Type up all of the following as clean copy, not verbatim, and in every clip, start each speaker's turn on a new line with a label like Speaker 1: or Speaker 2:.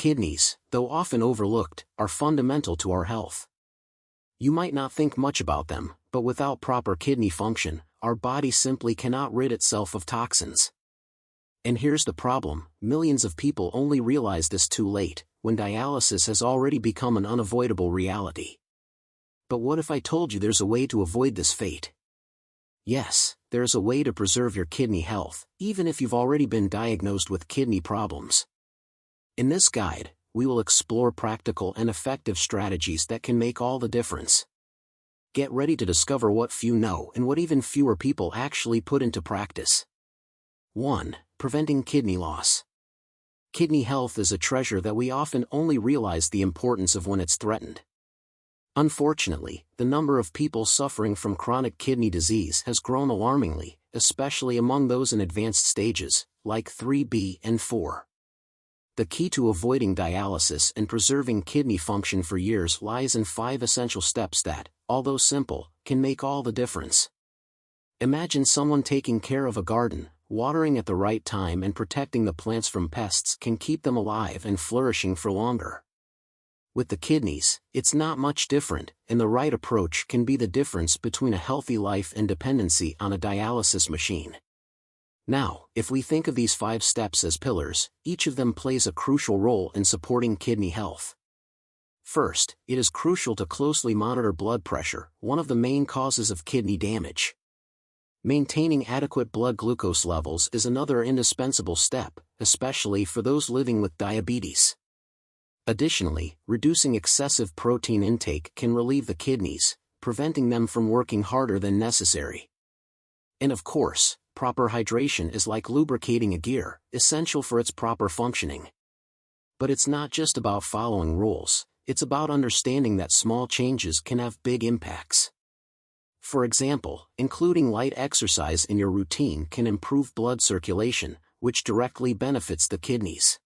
Speaker 1: Kidneys, though often overlooked, are fundamental to our health. You might not think much about them, but without proper kidney function, our body simply cannot rid itself of toxins. And here's the problem: millions of people only realize this too late, when dialysis has already become an unavoidable reality. But what if I told you there's a way to avoid this fate? Yes, there's a way to preserve your kidney health, even if you've already been diagnosed with kidney problems. In this guide, we will explore practical and effective strategies that can make all the difference. Get ready to discover what few know and what even fewer people actually put into practice. 1. Preventing kidney loss. Kidney health is a treasure that we often only realize the importance of when it's threatened. Unfortunately, the number of people suffering from chronic kidney disease has grown alarmingly, especially among those in advanced stages, like 3B and 4. The key to avoiding dialysis and preserving kidney function for years lies in 5 essential steps that, although simple, can make all the difference. Imagine someone taking care of a garden. Watering at the right time and protecting the plants from pests can keep them alive and flourishing for longer. With the kidneys, it's not much different, and the right approach can be the difference between a healthy life and dependency on a dialysis machine. Now, if we think of these 5 steps as pillars, each of them plays a crucial role in supporting kidney health. First, it is crucial to closely monitor blood pressure, one of the main causes of kidney damage. Maintaining adequate blood glucose levels is another indispensable step, especially for those living with diabetes. Additionally, reducing excessive protein intake can relieve the kidneys, preventing them from working harder than necessary. And of course, proper hydration is like lubricating a gear, essential for its proper functioning. But it's not just about following rules, it's about understanding that small changes can have big impacts. For example, including light exercise in your routine can improve blood circulation, which directly benefits the kidneys.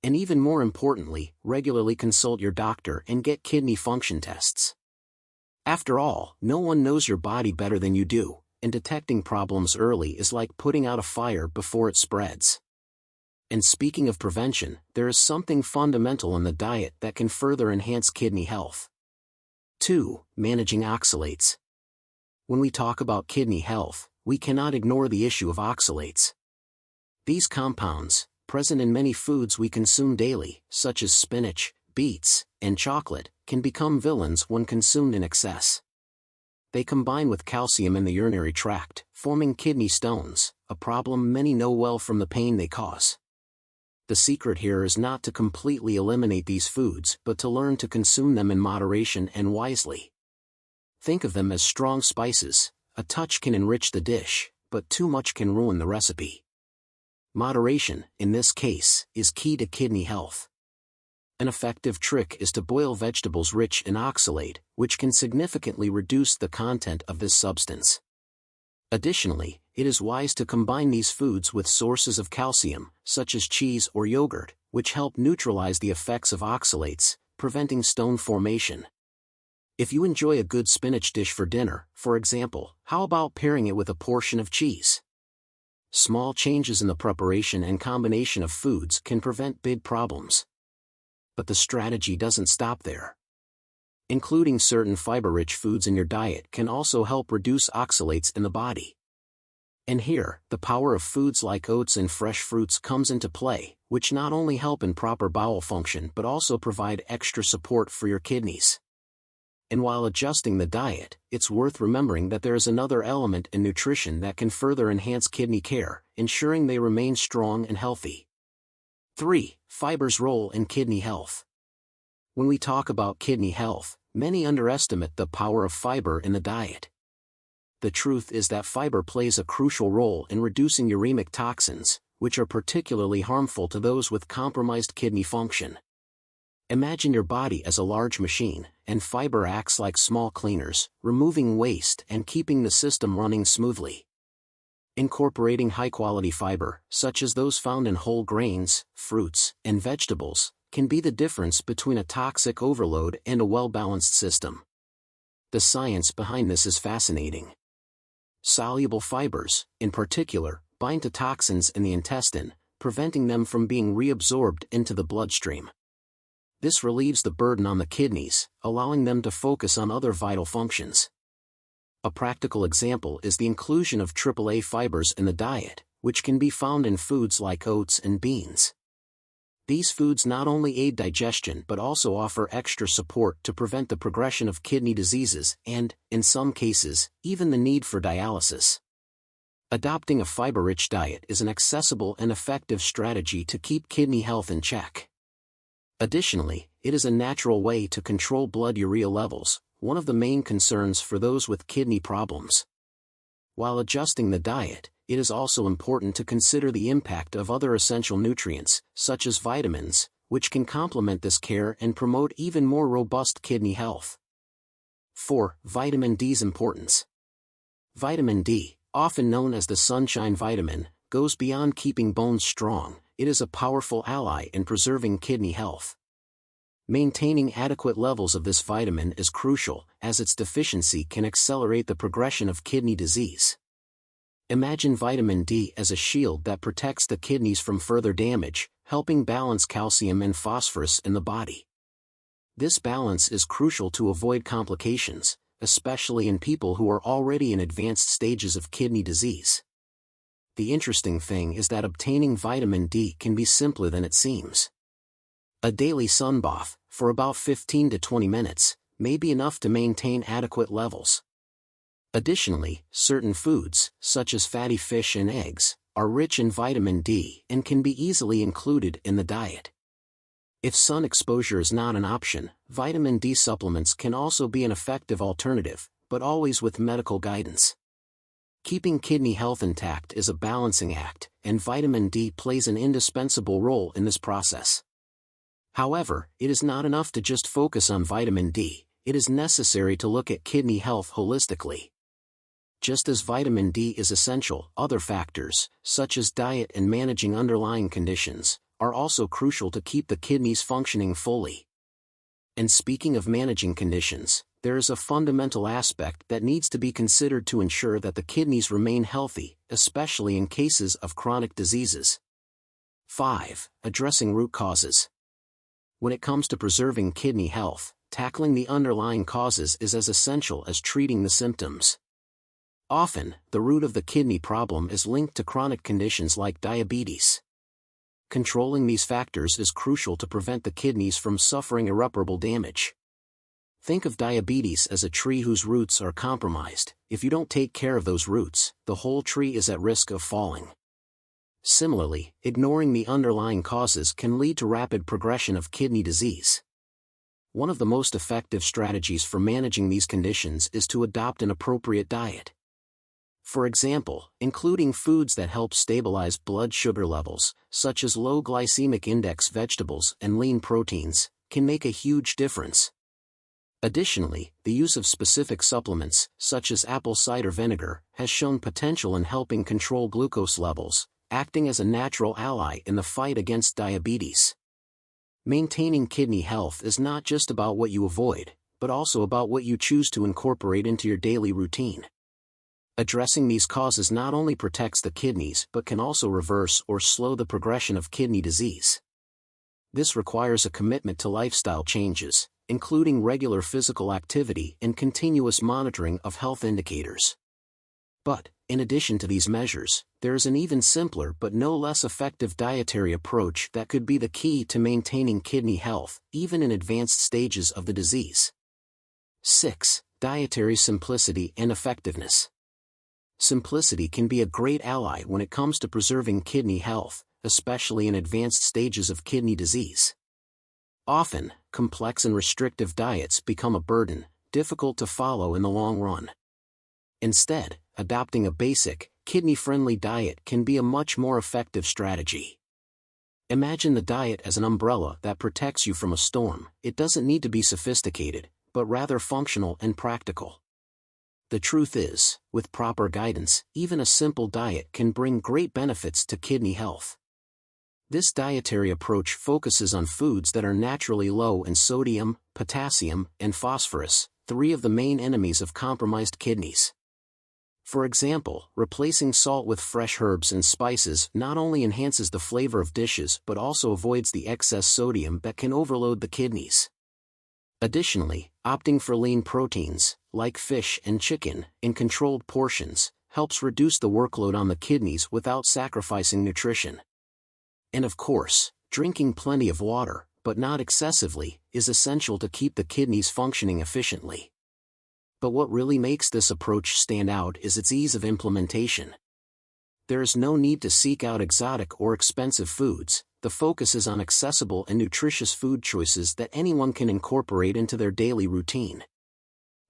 Speaker 1: And even more importantly, regularly consult your doctor and get kidney function tests. After all, no one knows your body better than you do, and detecting problems early is like putting out a fire before it spreads. And speaking of prevention, there is something fundamental in the diet that can further enhance kidney health. 2. Managing oxalates. When we talk about kidney health, we cannot ignore the issue of oxalates. These compounds, present in many foods we consume daily, such as spinach, beets, and chocolate, can become villains when consumed in excess. They combine with calcium in the urinary tract, forming kidney stones, a problem many know well from the pain they cause. The secret here is not to completely eliminate these foods but to learn to consume them in moderation and wisely. Think of them as strong spices. A touch can enrich the dish, but too much can ruin the recipe. Moderation, in this case, is key to kidney health. An effective trick is to boil vegetables rich in oxalate, which can significantly reduce the content of this substance. Additionally, it is wise to combine these foods with sources of calcium, such as cheese or yogurt, which help neutralize the effects of oxalates, preventing stone formation. If you enjoy a good spinach dish for dinner, for example, how about pairing it with a portion of cheese? Small changes in the preparation and combination of foods can prevent big problems. But the strategy doesn't stop there. Including certain fiber-rich foods in your diet can also help reduce oxalates in the body. And here, the power of foods like oats and fresh fruits comes into play, which not only help in proper bowel function but also provide extra support for your kidneys. And while adjusting the diet, it's worth remembering that there is another element in nutrition that can further enhance kidney care, ensuring they remain strong and healthy. 3. Fiber's role in kidney health. When we talk about kidney health, many underestimate the power of fiber in the diet. The truth is that fiber plays a crucial role in reducing uremic toxins, which are particularly harmful to those with compromised kidney function. Imagine your body as a large machine, and fiber acts like small cleaners, removing waste and keeping the system running smoothly. Incorporating high-quality fiber, such as those found in whole grains, fruits, and vegetables, can be the difference between a toxic overload and a well-balanced system. The science behind this is fascinating. Soluble fibers, in particular, bind to toxins in the intestine, preventing them from being reabsorbed into the bloodstream. This relieves the burden on the kidneys, allowing them to focus on other vital functions. A practical example is the inclusion of AAA fibers in the diet, which can be found in foods like oats and beans. These foods not only aid digestion but also offer extra support to prevent the progression of kidney diseases and, in some cases, even the need for dialysis. Adopting a fiber-rich diet is an accessible and effective strategy to keep kidney health in check. Additionally, it is a natural way to control blood urea levels, one of the main concerns for those with kidney problems. While adjusting the diet, it is also important to consider the impact of other essential nutrients, such as vitamins, which can complement this care and promote even more robust kidney health. 4. Vitamin D's importance. Vitamin D, often known as the sunshine vitamin, goes beyond keeping bones strong. It is a powerful ally in preserving kidney health. Maintaining adequate levels of this vitamin is crucial, as its deficiency can accelerate the progression of kidney disease. Imagine vitamin D as a shield that protects the kidneys from further damage, helping balance calcium and phosphorus in the body. This balance is crucial to avoid complications, especially in people who are already in advanced stages of kidney disease. The interesting thing is that obtaining vitamin D can be simpler than it seems. A daily sun bath, for about 15 to 20 minutes, may be enough to maintain adequate levels. Additionally, certain foods, such as fatty fish and eggs, are rich in vitamin D and can be easily included in the diet. If sun exposure is not an option, vitamin D supplements can also be an effective alternative, but always with medical guidance. Keeping kidney health intact is a balancing act, and vitamin D plays an indispensable role in this process. However, it is not enough to just focus on vitamin D, it is necessary to look at kidney health holistically. Just as vitamin D is essential, other factors, such as diet and managing underlying conditions, are also crucial to keep the kidneys functioning fully. And speaking of managing conditions, there is a fundamental aspect that needs to be considered to ensure that the kidneys remain healthy, especially in cases of chronic diseases. 5. Addressing root causes. When it comes to preserving kidney health, tackling the underlying causes is as essential as treating the symptoms. Often, the root of the kidney problem is linked to chronic conditions like diabetes. Controlling these factors is crucial to prevent the kidneys from suffering irreparable damage. Think of diabetes as a tree whose roots are compromised. If you don't take care of those roots, the whole tree is at risk of falling. Similarly, ignoring the underlying causes can lead to rapid progression of kidney disease. One of the most effective strategies for managing these conditions is to adopt an appropriate diet. For example, including foods that help stabilize blood sugar levels, such as low glycemic index vegetables and lean proteins, can make a huge difference. Additionally, the use of specific supplements, such as apple cider vinegar, has shown potential in helping control glucose levels, acting as a natural ally in the fight against diabetes. Maintaining kidney health is not just about what you avoid, but also about what you choose to incorporate into your daily routine. Addressing these causes not only protects the kidneys but can also reverse or slow the progression of kidney disease. This requires a commitment to lifestyle changes, including regular physical activity and continuous monitoring of health indicators. But, in addition to these measures, there is an even simpler but no less effective dietary approach that could be the key to maintaining kidney health, even in advanced stages of the disease. 6. Dietary simplicity and effectiveness. Simplicity can be a great ally when it comes to preserving kidney health, especially in advanced stages of kidney disease. Often, complex and restrictive diets become a burden, difficult to follow in the long run. Instead, adopting a basic, kidney-friendly diet can be a much more effective strategy. Imagine the diet as an umbrella that protects you from a storm. It doesn't need to be sophisticated, but rather functional and practical. The truth is, with proper guidance, even a simple diet can bring great benefits to kidney health. This dietary approach focuses on foods that are naturally low in sodium, potassium, and phosphorus, three of the main enemies of compromised kidneys. For example, replacing salt with fresh herbs and spices not only enhances the flavor of dishes but also avoids the excess sodium that can overload the kidneys. Additionally, opting for lean proteins, like fish and chicken, in controlled portions, helps reduce the workload on the kidneys without sacrificing nutrition. And of course, drinking plenty of water, but not excessively, is essential to keep the kidneys functioning efficiently. But what really makes this approach stand out is its ease of implementation. There is no need to seek out exotic or expensive foods. The focus is on accessible and nutritious food choices that anyone can incorporate into their daily routine.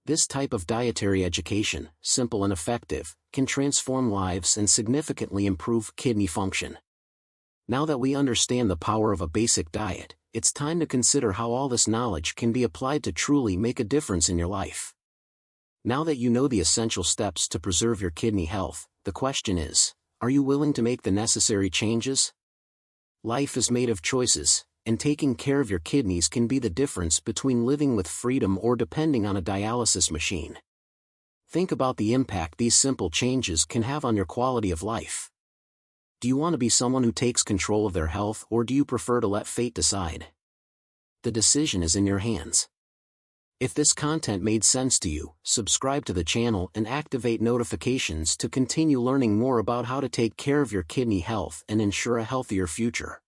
Speaker 1: This type of dietary education, simple and effective, can transform lives and significantly improve kidney function. Now that we understand the power of a basic diet, it's time to consider how all this knowledge can be applied to truly make a difference in your life. Now that you know the essential steps to preserve your kidney health, the question is, are you willing to make the necessary changes? Life is made of choices, and taking care of your kidneys can be the difference between living with freedom or depending on a dialysis machine. Think about the impact these simple changes can have on your quality of life. Do you want to be someone who takes control of their health, or do you prefer to let fate decide? The decision is in your hands. If this content made sense to you, subscribe to the channel and activate notifications to continue learning more about how to take care of your kidney health and ensure a healthier future.